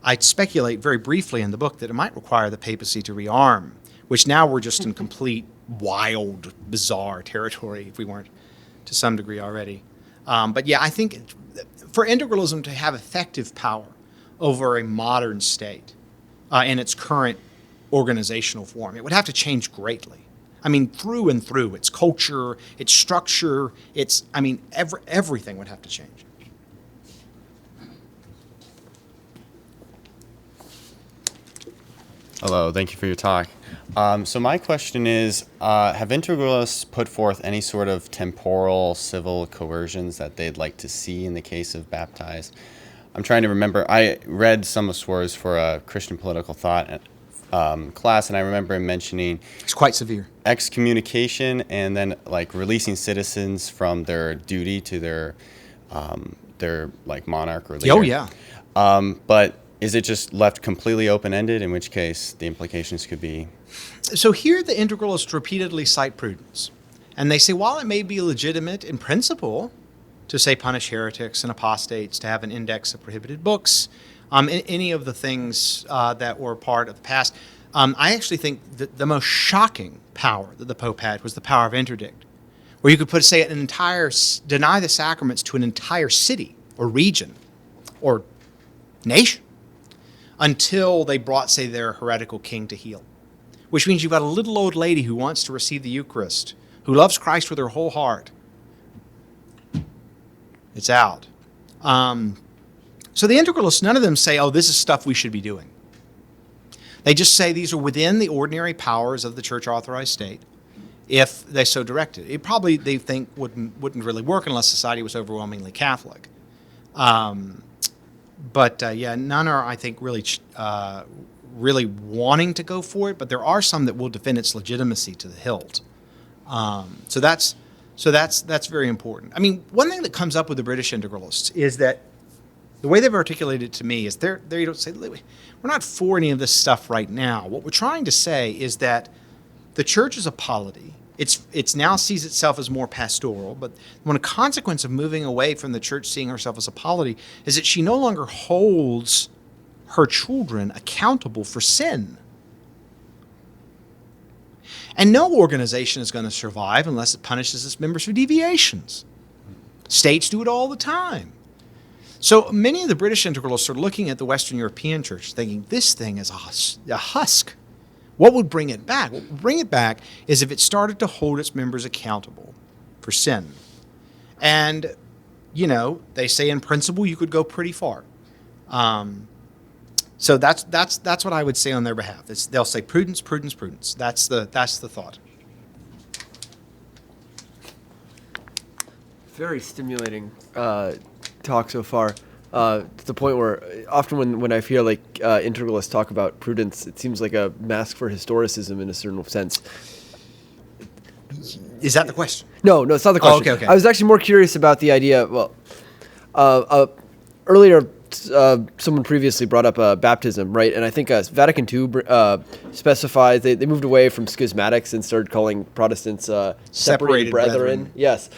I speculate very briefly in the book that it might require the papacy to rearm, which now we're just in complete wild, bizarre territory if we weren't to some degree already. But yeah, I think for integralism to have effective power over a modern state in its current organizational form, it would have to change greatly. I mean, through and through, its culture, its structure, everything would have to change. Hello, thank you for your talk. So my question is, have integralists put forth any sort of temporal civil coercions that they'd like to see in the case of baptized? I'm trying to remember. I read some of Swear's for a Christian political thought class, and I remember him mentioning It's quite severe. excommunication and then like releasing citizens from their duty to their like monarch or leader. Oh, yeah. But is it just left completely open-ended, in which case the implications could be? So here the integralists repeatedly cite prudence. And they say, while it may be legitimate in principle to say punish heretics and apostates, to have an index of prohibited books, any of the things that were part of the past, I actually think that the most shocking power that the Pope had was the power of interdict, where you could say deny the sacraments to an entire city or region or nation until they brought, say, their heretical king to heel. Which means you've got a little old lady who wants to receive the Eucharist, who loves Christ with her whole heart. It's out. So the integralists, none of them say, oh, this is stuff we should be doing. They just say these are within the ordinary powers of the church-authorized state, if they so directed. It probably, they think, wouldn't really work unless society was overwhelmingly Catholic. But none are, I think, really wanting to go for it. But there are some that will defend its legitimacy to the hilt. So that's very important. I mean, one thing that comes up with the British integralists is that the way they've articulated it to me is they don't say, we're not for any of this stuff right now. What we're trying to say is that the church is a polity. It's now sees itself as more pastoral, but one consequence of moving away from the church seeing herself as a polity is that she no longer holds her children accountable for sin. And no organization is going to survive unless it punishes its members for deviations. States do it all the time. So many of the British integralists are looking at the Western European church thinking, this thing is a husk. What would bring it back? What would bring it back is if it started to hold its members accountable for sin. And, they say in principle you could go pretty far. So that's what I would say on their behalf. They'll say prudence, prudence, prudence. That's the thought. Very stimulating talk so far. To the point where often when I feel like integralists talk about prudence, it seems like a mask for historicism in a certain sense. Is that the question? No, it's not the question. Okay. I was actually more curious about the idea. Well, earlier, someone previously brought up baptism, right? And I think Vatican II specifies they moved away from schismatics and started calling Protestants separated brethren. Yes,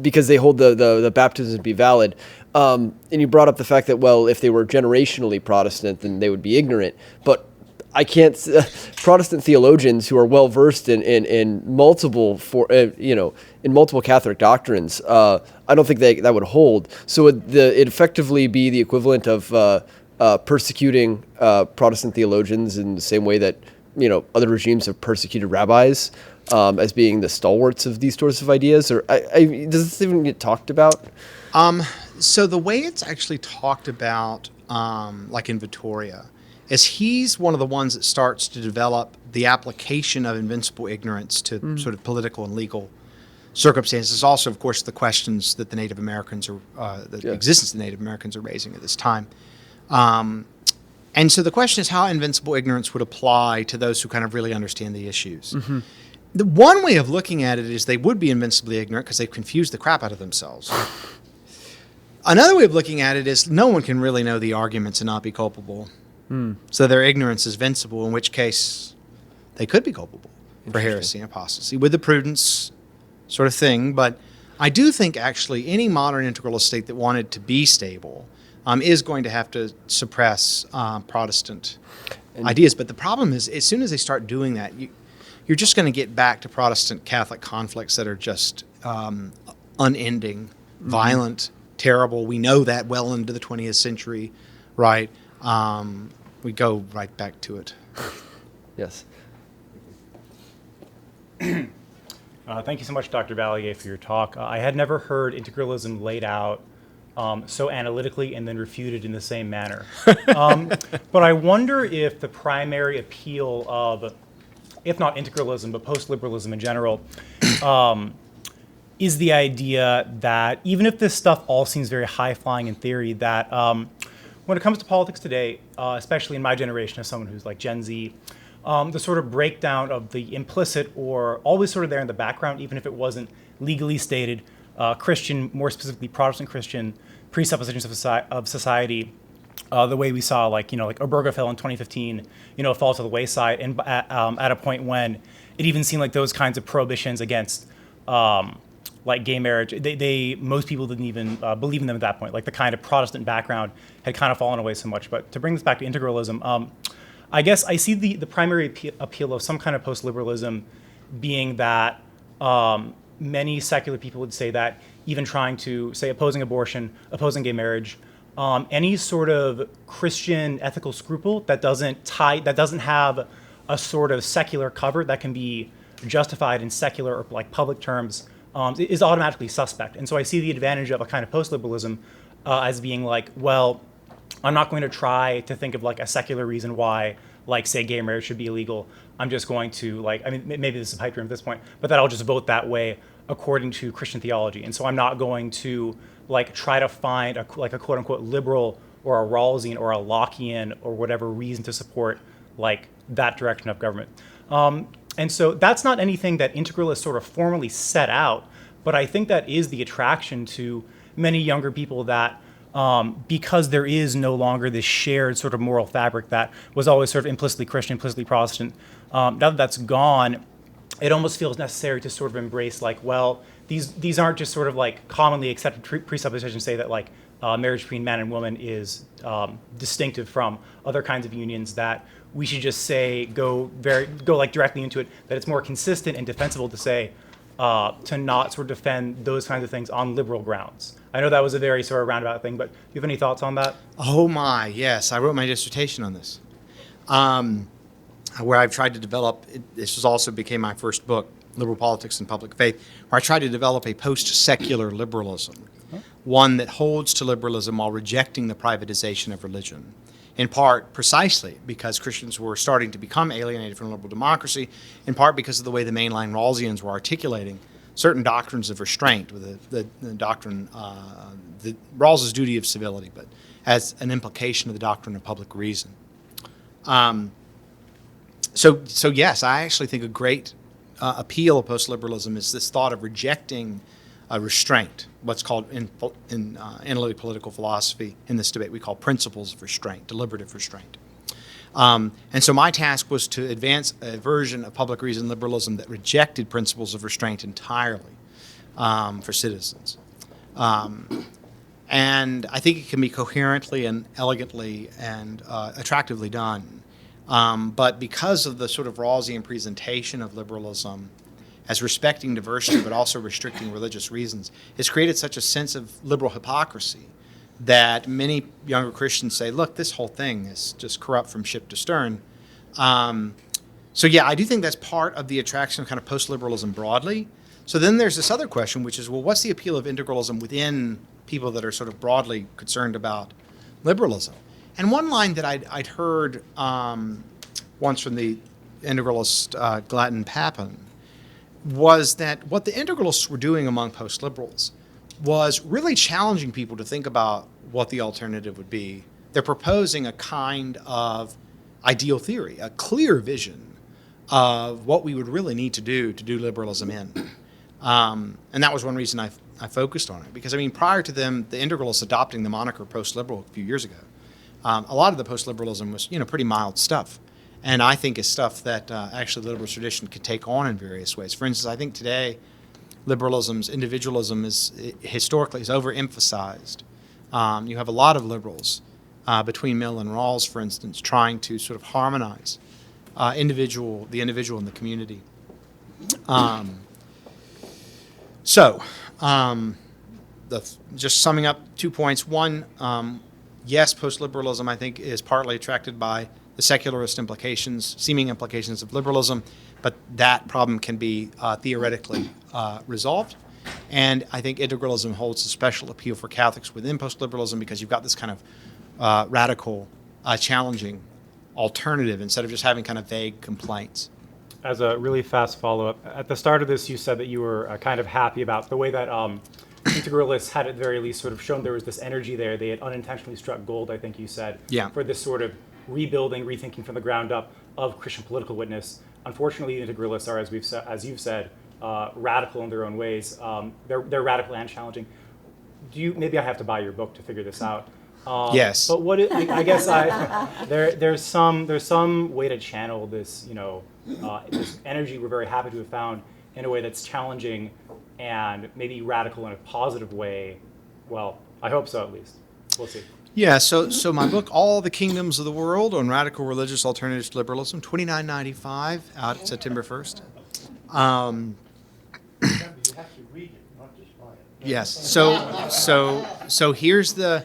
because they hold the baptism to be valid. And you brought up the fact that, well, if they were generationally Protestant, then they would be ignorant. But I can't. Protestant theologians who are well versed in multiple in multiple Catholic doctrines, I don't think that would hold. So it effectively be the equivalent of persecuting Protestant theologians in the same way that other regimes have persecuted rabbis as being the stalwarts of these sorts of ideas. Or does this even get talked about? So the way it's actually talked about, like in Vittoria, is he's one of the ones that starts to develop the application of invincible ignorance to sort of political and legal circumstances. Also, of course, the questions that the Native Americans existence of the Native Americans are raising at this time. And so the question is how invincible ignorance would apply to those who kind of really understand the issues. Mm-hmm. The one way of looking at it is they would be invincibly ignorant because they've confused the crap out of themselves. Another way of looking at it is no one can really know the arguments and not be culpable. So their ignorance is vincible, in which case they could be culpable for heresy and apostasy with the prudence sort of thing. But I do think actually any modern integralist state that wanted to be stable is going to have to suppress Protestant ideas. But the problem is as soon as they start doing that, you're just going to get back to Protestant-Catholic conflicts that are just unending, violent, terrible. We know that well into the 20th century, right? We go right back to it. Yes. Thank you so much, Dr. Vallier, for your talk. I had never heard integralism laid out so analytically and then refuted in the same manner. But I wonder if the primary appeal of, if not integralism, but post-liberalism in general, is the idea that even if this stuff all seems very high-flying in theory, that when it comes to politics today, especially in my generation as someone who's like Gen Z, the sort of breakdown of the implicit or always sort of there in the background, even if it wasn't legally stated, Christian, more specifically Protestant Christian presuppositions of society, the way we saw like Obergefell in 2015, fall to the wayside, and at a point when it even seemed like those kinds of prohibitions against like gay marriage, most people didn't even believe in them at that point. Like the kind of Protestant background had kind of fallen away so much. But to bring this back to integralism, I guess I see the primary appeal of some kind of post-liberalism being that many secular people would say that even trying to, say, opposing abortion, opposing gay marriage, any sort of Christian ethical scruple that doesn't have a sort of secular cover that can be justified in secular or like public terms, is automatically suspect. And so I see the advantage of a kind of post-liberalism as being like, well, I'm not going to try to think of like a secular reason why, like, say, gay marriage should be illegal. I'm just going to maybe this is a pipe dream at this point, but that I'll just vote that way according to Christian theology. And so I'm not going to like try to find a quote unquote liberal or a Rawlsian or a Lockean or whatever reason to support like that direction of government. And so that's not anything that integralists sort of formally set out, but I think that is the attraction to many younger people that because there is no longer this shared sort of moral fabric that was always sort of implicitly Christian, implicitly Protestant, now that that's gone, it almost feels necessary to sort of embrace like, well, these aren't just sort of like commonly accepted presuppositions say that like marriage between man and woman is distinctive from other kinds of unions, that we should just say go like directly into it, that it's more consistent and defensible to say to not sort of defend those kinds of things on liberal grounds. I know that was a very sort of roundabout thing, but do you have any thoughts on that? Oh my, yes, I wrote my dissertation on this. where I've tried to develop, this was also became my first book, Liberal Politics and Public Faith, where I tried to develop a post-secular liberalism, one that holds to liberalism while rejecting the privatization of religion, in part precisely because Christians were starting to become alienated from liberal democracy, in part because of the way the mainline Rawlsians were articulating certain doctrines of restraint, with the doctrine, the Rawls's duty of civility, but as an implication of the doctrine of public reason. So yes, I actually think a great appeal of post-liberalism is this thought of rejecting restraint, what's called in analytic political philosophy in this debate, we call principles of restraint, deliberative restraint. And so my task was to advance a version of public reason liberalism that rejected principles of restraint entirely for citizens. And I think it can be coherently and elegantly and attractively done. But because of the sort of Rawlsian presentation of liberalism as respecting diversity but also restricting religious reasons, it's created such a sense of liberal hypocrisy that many younger Christians say, look, this whole thing is just corrupt from ship to stern. So yeah, I do think that's part of the attraction of kind of post-liberalism broadly. So then there's this other question, which is, well, what's the appeal of integralism within people that are sort of broadly concerned about liberalism? And one line that I'd heard once from the integralist Gladden Papin was that what the integralists were doing among post-liberals was really challenging people to think about what the alternative would be. They're proposing a kind of ideal theory, a clear vision of what we would really need to do liberalism in. And that was one reason I focused on it. Because, I mean, prior to them, the integralists adopting the moniker post-liberal a few years ago, a lot of the post-liberalism was, pretty mild stuff. And I think is stuff that actually the liberal tradition could take on in various ways. For instance, I think today liberalism's individualism is historically is overemphasized. You have a lot of liberals between Mill and Rawls, for instance, trying to sort of harmonize the individual in the community. Just summing up 2 points. One, yes, post-liberalism, I think, is partly attracted by the secularist implications, seeming implications of liberalism, but that problem can be theoretically resolved. And I think integralism holds a special appeal for Catholics within post-liberalism because you've got this kind of radical, challenging alternative instead of just having kind of vague complaints. As a really fast follow-up, at the start of this, you said that you were kind of happy about the way that integralists had at the very least sort of shown there was this energy there. They had unintentionally struck gold, I think you said, for this sort of rebuilding, rethinking from the ground up of Christian political witness. Unfortunately, integralists are, as you've said, radical in their own ways. They're radical and challenging. Maybe I have to buy your book to figure this out. Yes. But I guess there's some way to channel this, this energy we're very happy to have found in a way that's challenging and maybe radical in a positive way. Well, I hope so at least. We'll see. Yeah, so my book, All the Kingdoms of the World on Radical Religious Alternatives to Liberalism, $29.95, out September 1st. You have to read it, not just buy it. Yes. So here's the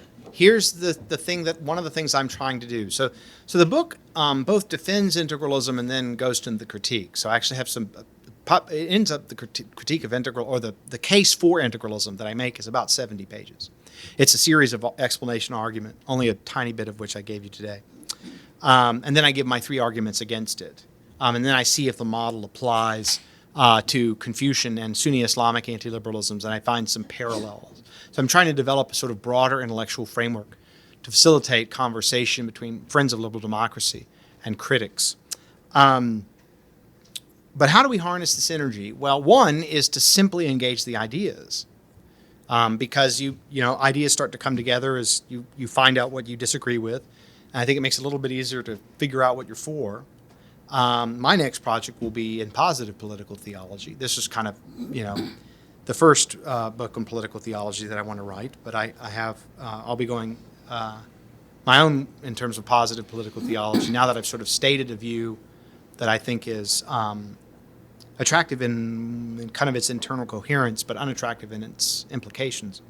thing that one of the things I'm trying to do. So the book both defends integralism and then goes to the critique. So I actually have some. It ends up the critique of integral, or the case for integralism that I make is about 70 pages. It's a series of explanation argument, only a tiny bit of which I gave you today. And then I give my 3 arguments against it. And then I see if the model applies to Confucian and Sunni Islamic anti-liberalisms, and I find some parallels. So I'm trying to develop a sort of broader intellectual framework to facilitate conversation between friends of liberal democracy and critics. But how do we harness this energy? Well, one is to simply engage the ideas. Because ideas start to come together as you find out what you disagree with. And I think it makes it a little bit easier to figure out what you're for. My next project will be in positive political theology. This is kind of, the first book on political theology that I want to write. But I'll be going my own in terms of positive political theology now that I've sort of stated a view that I think is attractive in kind of its internal coherence, but unattractive in its implications.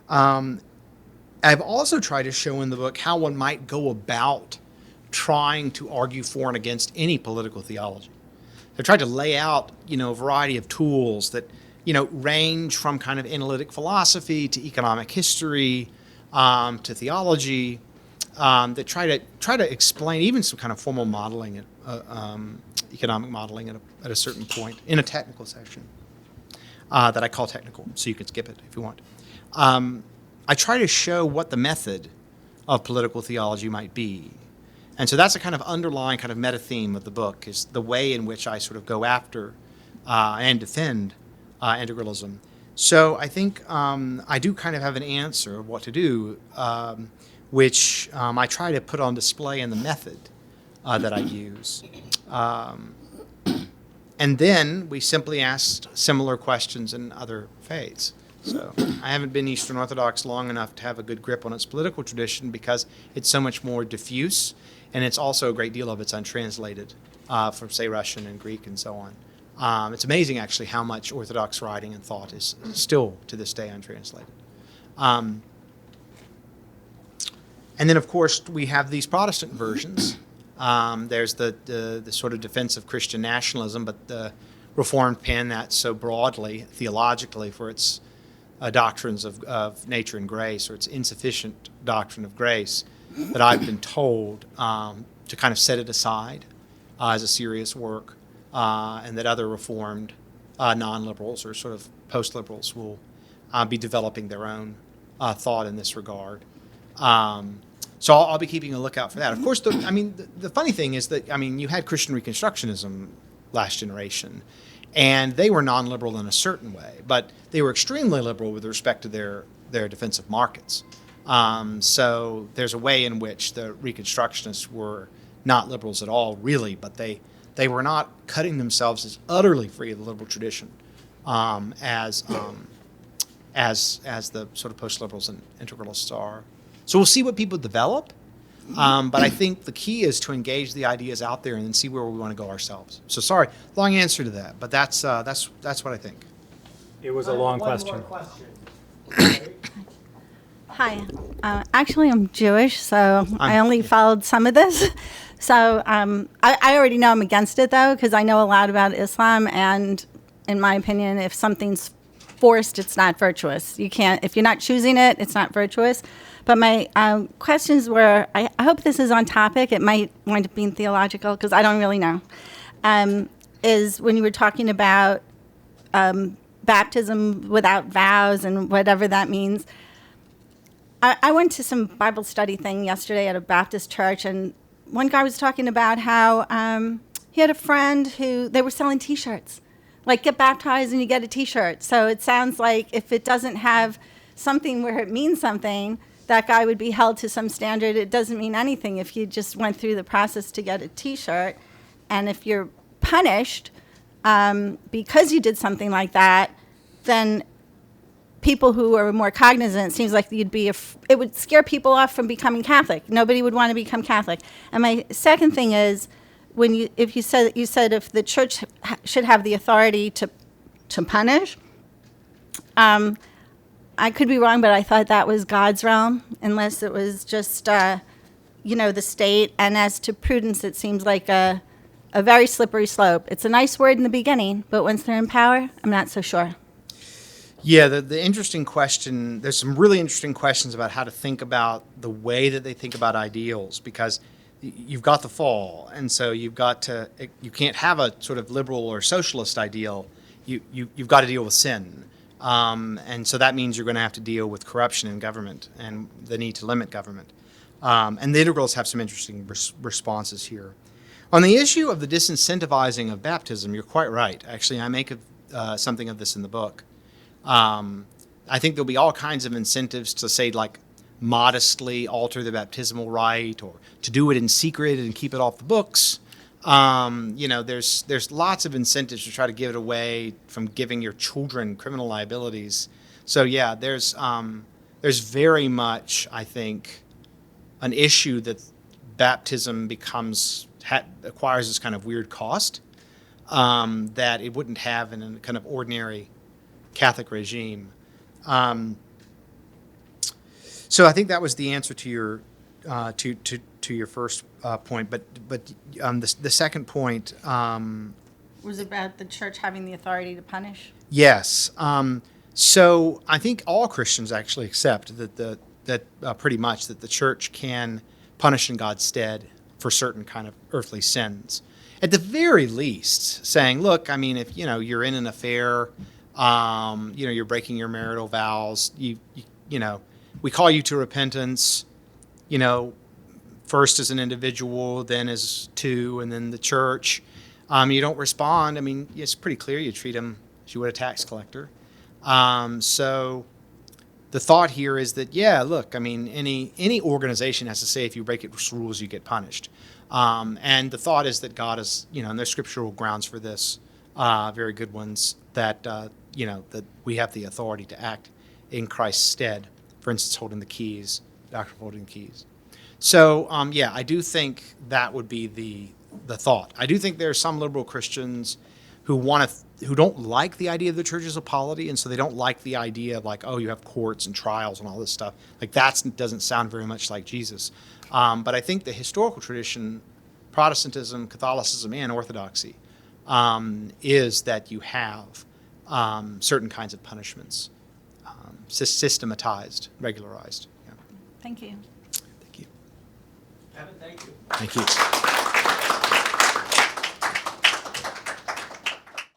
I've also tried to show in the book how one might go about trying to argue for and against any political theology. They've tried to lay out, a variety of tools that, range from kind of analytic philosophy to economic history to theology that try to explain even some kind of formal modeling, economic modeling at a certain point in a technical section that I call technical, so you can skip it if you want. I try to show what the method of political theology might be. And so that's a kind of underlying kind of meta theme of the book, is the way in which I sort of go after and defend integralism. So I think I do kind of have an answer of what to do, which I try to put on display in the method that I use. And then we simply asked similar questions in other faiths. So I haven't been Eastern Orthodox long enough to have a good grip on its political tradition because it's so much more diffuse, and it's also a great deal of it's untranslated from, say, Russian and Greek and so on. It's amazing, actually, how much Orthodox writing and thought is still, to this day, untranslated. And then, of course, we have these Protestant versions. There's the sort of defense of Christian nationalism, but the Reformed pen that so broadly, theologically, for its doctrines of nature and grace, or its insufficient doctrine of grace, that I've been told to kind of set it aside as a serious work, and that other Reformed non-liberals or sort of post-liberals will be developing their own thought in this regard. So I'll be keeping a lookout for that. Of course, the funny thing is that, you had Christian Reconstructionism last generation, and they were non-liberal in a certain way, but they were extremely liberal with respect to their defensive markets. So there's a way in which the Reconstructionists were not liberals at all, really, but they were not cutting themselves as utterly free of the liberal tradition as the sort of post-liberals and integralists are. So we'll see what people develop, but I think the key is to engage the ideas out there and then see where we want to go ourselves. So sorry, long answer to that, but that's what I think. It was a long question. Hi. Actually, I'm Jewish, so I only followed some of this. So I already know I'm against it, though, because I know a lot about Islam, and in my opinion, if something's forced, it's not virtuous. You can't, if you're not choosing it, it's not virtuous. But my questions were, I hope this is on topic. It might wind up being theological, because I don't really know, is when you were talking about baptism without vows and whatever that means. I went to some Bible study thing yesterday at a Baptist church, and one guy was talking about how he had a friend who, they were selling T-shirts. Like, get baptized and you get a T-shirt. So it sounds like if it doesn't have something where it means something, that guy would be held to some standard. It doesn't mean anything if you just went through the process to get a T-shirt. And if you're punished because you did something like that, then people who are more cognizant, it seems like you'd be, it would scare people off from becoming Catholic. Nobody would want to become Catholic. And my second thing is, when you said if the church should have the authority to punish, I could be wrong, but I thought that was God's realm, unless it was just the state. And as to prudence, it seems like a very slippery slope. It's a nice word in the beginning, but once they're in power, I'm not so sure. Yeah, the interesting question, there's some really interesting questions about how to think about the way that they think about ideals, because you've got the fall, and so you can't have a sort of liberal or socialist ideal. You've got to deal with sin. And so that means you're going to have to deal with corruption in government and the need to limit government. And the integrals have some interesting responses here. On the issue of the disincentivizing of baptism, you're quite right. Actually, I make something of this in the book. I think there'll be all kinds of incentives to say, like, modestly alter the baptismal rite, or to do it in secret and keep it off the books. There's lots of incentives to try to give it away from giving your children criminal liabilities. So yeah, there's very much, I think, an issue that baptism acquires this kind of weird cost that it wouldn't have in a kind of ordinary Catholic regime. So I think that was the answer to to your first point, but the second point. Was about the church having the authority to punish? Yes. So I think all Christians actually accept that pretty much that the church can punish in God's stead for certain kind of earthly sins. At the very least, saying, look, I mean, if you're in an affair, you're breaking your marital vows, you we call you to repentance, first as an individual, then as two, and then the church. You don't respond. I mean, it's pretty clear you treat them as you would a tax collector. So the thought here is that, yeah, look, I mean, any organization has to say if you break its rules, you get punished. And the thought is that God is, and there's scriptural grounds for this, very good ones, that, that we have the authority to act in Christ's stead. For instance, holding the keys, doctor holding the keys. So, I do think that would be the thought. I do think there are some liberal Christians who who don't like the idea of the church as a polity, and so they don't like the idea of like, oh, you have courts and trials and all this stuff. Like that doesn't sound very much like Jesus. But I think the historical tradition, Protestantism, Catholicism, and Orthodoxy, is that you have certain kinds of punishments systematized, regularized. Yeah. Thank you. Thank you. Evan, thank you. Thank you.